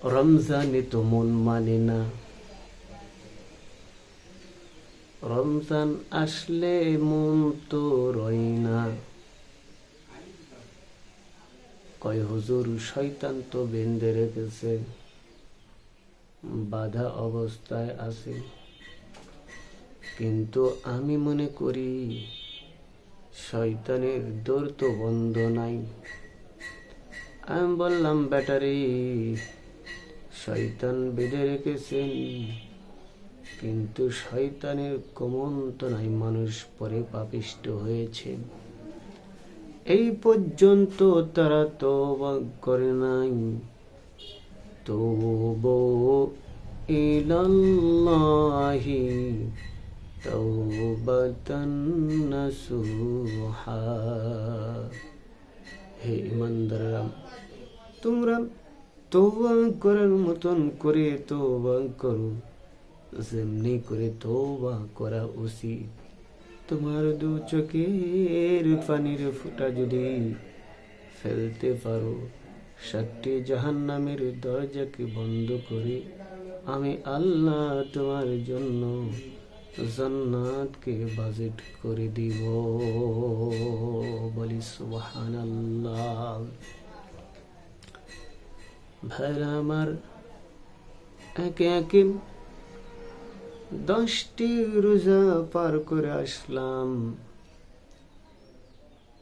রমজানে তো মন মানে না, রমজান আসলে মন তো রয় না। কয় হুজুর শয়তান তো বেঁধে রেখেছে, বাধা অবস্থায় আছে। কিন্তু আমি মনে করি শয়তানের দৌড় তো বন্ধ নাই। আমি বললাম, ব্যাটারি শয়তান বেঁধে রেখেছেন, কিন্তু শয়তানের কমন তো নাই, মানুষ পরে পাপিষ্ট হয়েছে। এই পর্যন্ত তারা তওবা করে নাই। তুবু ইলাল্লাহি তাওবাতান নাসুহা। হে ইমানদাররা, তোমরা তওবা করার মতন করে তওবা করো, যেমনি করে তওবা করা উচিত। তোমার দু চোখের পানির ফোঁটা যদি ফেলতে পারো, 7টি জাহান্নামের দরজাকে বন্ধ করে আমি আল্লাহ তোমার জন্য জান্নাতকে বাজেট করে দিব। বলি সুবহানাল্লাহ। ভাইরা আমার, একে একে 10টি রোজা পার করে আসলাম,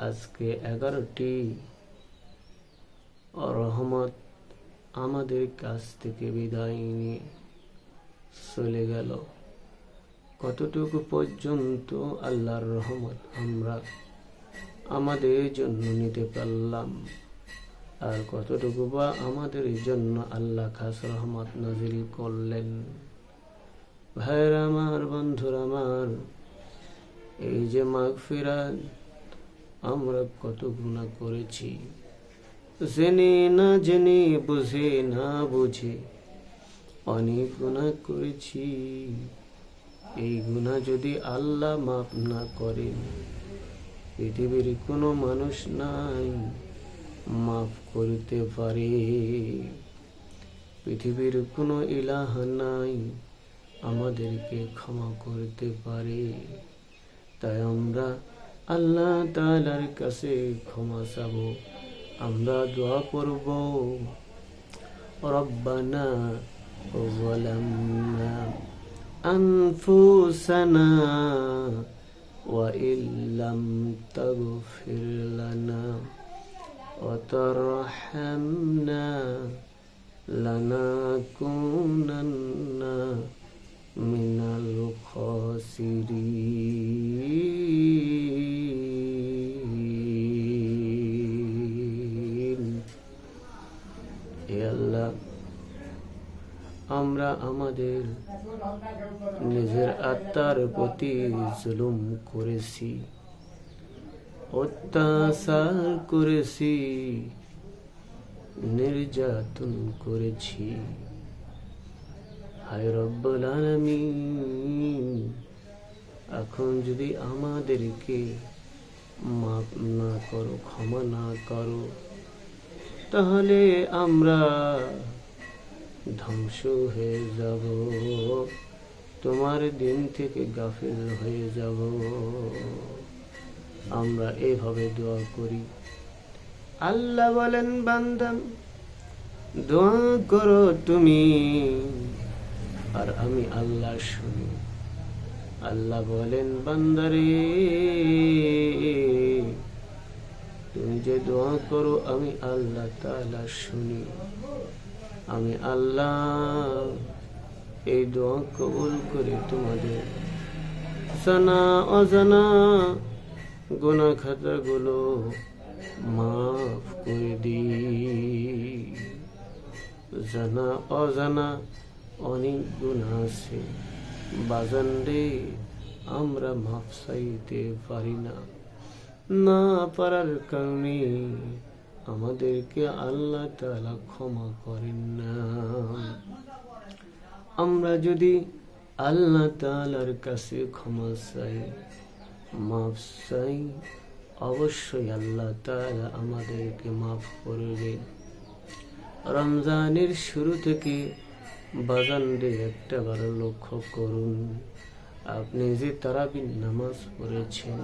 আজকে 11টি রহমত আমাদের কাছ থেকে বিদায় নিয়ে চলে গেল। কতটুকু পর্যন্ত আল্লাহর রহমত আমরা আমাদের জন্য নিতে পারলাম, আর কতটুকু বা আমাদের জন্য আল্লাহ খাস রহমত নাজিল করলেন। ভাইরা আমার, বন্ধুরা আমার, এই যে মাগফিরাত, আমরা কত গুনাহ করেছি, জেনে না জেনে, বুঝে না বুঝে অনেক গুনাহ করেছি। এই গুনাহ যদি আল্লাহ মাফ না করেন, পৃথিবীর কোনো মানুষ নাই মাফ করতে পারে। পৃথিবীর কোনো ইলাহ নাই আমাদেরকে ক্ষমা করতে পারে। তাই আমরা আল্লাহ তাআলার কাছে ক্ষমা চাব, আমরা দোয়া করব, রব্বানা যালামনা আনফুসানা ওয়া ইল্লাম তাগফির লানা ওয়া তারহামনা লানাকুনান্না মিনাল খাসিরিন। হে আল্লাহ, আমরা আমাদের নিজের আত্মার প্রতি জুলুম করেছি, অত্যাচার করেছি, নির্যাতন করেছি। হায় রব্বুল আলামিন, এখন যদি আমাদেরকে মাফ না করো, ক্ষমা না করো, তাহলে আমরা ধ্বংস হয়ে যাব, তোমার দিন থেকে গাফিল হয়ে যাব। আমরা এভাবে দোয়া করি। আল্লাহ বলেন, বান্দা দোয়া করো তুমি, আর আমি আল্লাহ শুনি। আল্লাহ বলেন, বান্দারে তুমি যে দোয়া করো আমি আল্লাহ তাআলা শুনি। আমি আল্লাহ এই দোয়া কবুল করে তোমাদের জানা অজানা গুনাহ খাতাগুলো মাফ করে দিই। জানা অজানা অনেক গুনাহ আছে বাজান রে, আমরা মাফ চাইতে পারি না। না পারার কারণে আমাদেরকে আল্লাহ তাআলা ক্ষমা করেন না। আমরা যদি আল্লাহ তাআলার কাছে ক্ষমা চাই, মাফ চাই, অবশ্যই আল্লাহ তাআলা আমাদেরকে মাফ করবেন। রমজানের শুরু থেকে বাজানরে একটা বার লক্ষ্য করুন, আপনি যে তারাবির নামাজ পড়েছেন,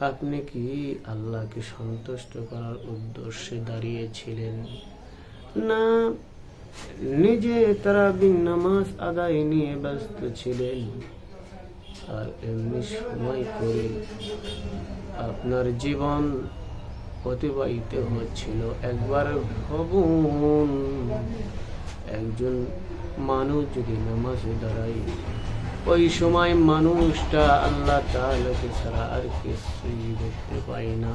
আপনি কি আল্লাহকে সন্তুষ্ট করার উদ্দেশ্যে দাঁড়িয়েছিলেন, না নিজে তারাবির নামাজ আদায় নিয়ে ব্যস্ত ছিলেন? আর এমনি সময় করে আপনার জীবন অতিবাহিত হচ্ছিল। একবার ভাবুন, একজন মানুষ যদি নামাজে দাঁড়ায়, ওই সময় মানুষটা আল্লাহ তাআলাকে ছাড়া আর কিছুই দেখতে পায় না,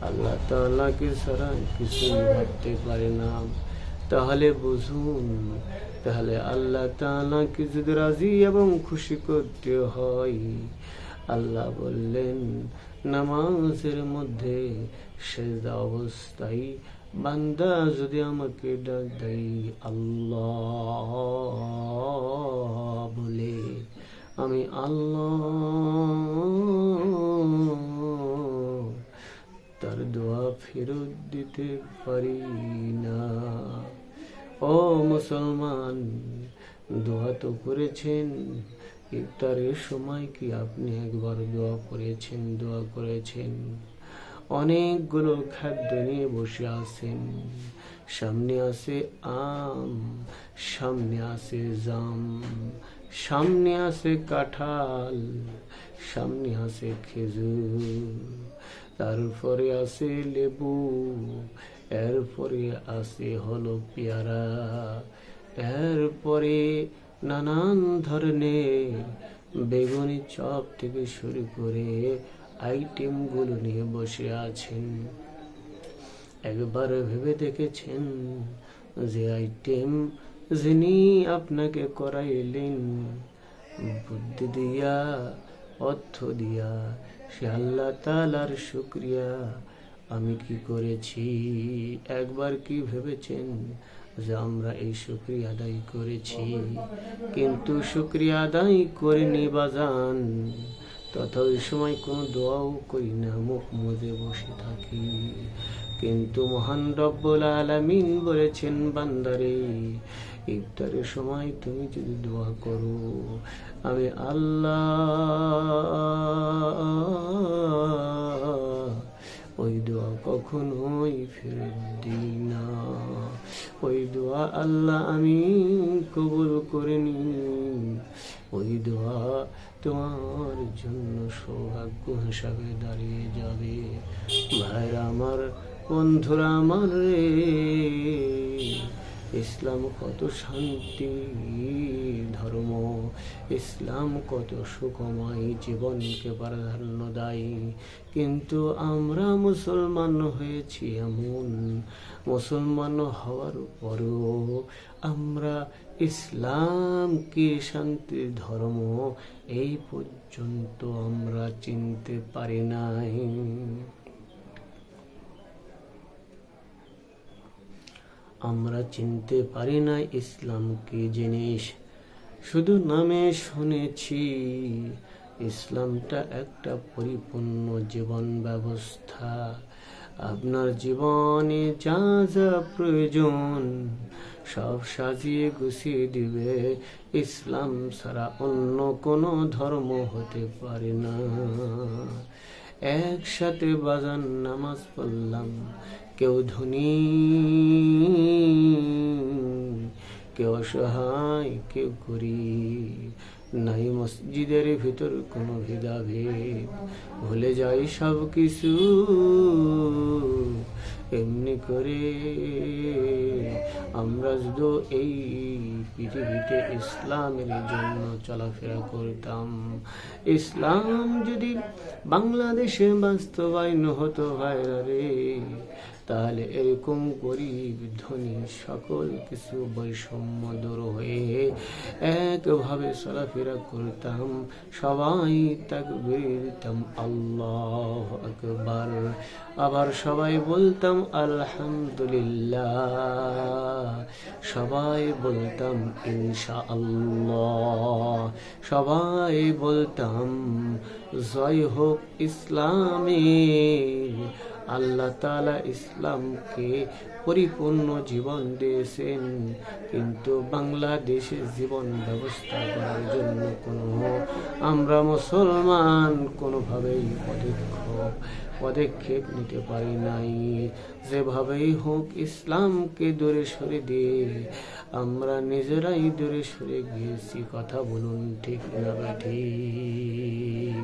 আল্লাহ তাআলাকে ছাড়া কিছুই ভাবতে পারে না। তাহলে বুঝুন, তাহলে আল্লাহ তাআলাকে যদি রাজি এবং খুশি করতে হয়, আল্লাহ বললেন নামাজের মধ্যে সেজদা অবস্থায় বান্দা যদি আমাকে ডাক দেয় আল্লাহ বলে, আমি আল্লাহ তার দোয়া ফেরত দিতে পারি না। ও মুসলমান, দোয়া তো করেছেন, ইফতারের সময় কি আপনি একবার দোয়া করেছেন? অনেকগুলো খাদ্য নিয়ে বসে আছেন, সামনে আছে আম, সামনে আছে জাম, সামনে আছে কাঁঠাল, সামনে আছে খেজুর, তারপরে আছে লেবু, এরপরে আছে হলো পেয়ারা, এরপরে নানান ধরনের বেগুনি চপ থেকে শুরু করে আইটেমগুলো নিয়ে বসে আছেন। একবার ভেবে দেখেছেন যে আইটেম যিনি আপনাকে করাইলেন বুদ্ধি দিয়া, অর্থ দিয়া, সে আল্লাহ তাআলার শুকরিয়া আমি কি করেছি? একবার কি ভেবেছেন যে আমরা এই শুকরিয়া আদায় করেছি? কিন্তু শুকরিয়া আদায় করিনি বাজান, তথা ওই সময় কোনো দোয়াও করি না, মুখ মুজে বসে থাকি। কিন্তু মহান রব্বুল আলামিন বলেছেন, বান্দারে ইফতারের সময় তুমি যদি দোয়া করো, আমি আল্লাহ ওই দোয়া কখনোই ফেরত দিই না। ওই দোয়া আল্লাহ আমি কবুল করে নিই। ওই দোয়া তোমার জন্য সৌভাগ্য হিসাবে দাঁড়িয়ে যাবে। ভাইরা আমার, বন্ধুরা আমার রে, ইসলাম কত শান্তি ধর্ম, ইসলাম কত সুখময়, জীবনকে প্রাধান্য দেয়। কিন্তু আমরা মুসলমান হয়েছি এমন, মুসলমান হওয়ার পরেও আমরা ইসলামকে শান্তির ধর্ম এই পর্যন্ত আমরা চিনতে পারি নাই। আমরা চিনতে পারি না ইসলাম কি জিনিস। শুধু নামে শুনেছি, ইসলামটা একটা পরিপূর্ণ জীবন ব্যবস্থা। আপনার জীবনে যা যা প্রয়োজন সব সাজিয়ে গুছিয়ে দিবে। ইসলাম ছাড়া অন্য কোনো ধর্ম হতে পারে না। একসাথে বাজান নামাজ পড়লাম, কেউ ধনী, কেউ অসহায়, কেউ গরিব, নাই মসজিদের ভিতর কোনো ভেদাভেদ, ভুলে যাই সব কিছু। এমনি করে আমরা যদি এই পৃথিবীতে ইসলামের জন্য চলাফেরা করতাম, ইসলাম যদি বাংলাদেশে বাস্তবায়ন হতো ভাইরা রে, তাহলে এরকম গরিব ধনী সকল কিছু বৈষম্য দূর হয়ে একভাবে চলাফেরা করতাম। সবাই তাকবীর দিতাম আল্লাহু আকবার, আবার সবাই বলতাম আলহামদুলিল্লাহ, সবাই বলতাম ইনশাআল্লাহ, সবাই বলতাম জয় হোক ইসলামের, আল্লাহ তাআলা ইসলামকে পরিপূর্ণ জীবন দিয়েছেন, কিন্তু বাংলাদেশের জীবন ব্যবস্থা করার জন্য আমরা মুসলমান কোনোভাবেই পদক্ষেপ নিতে পারি নাই। যেভাবেই হোক ইসলামকে দূরে সরে দিয়ে আমরা নিজেরাই দূরে সরে গিয়েছি। কথা বলুন ঠিক না ঠিক?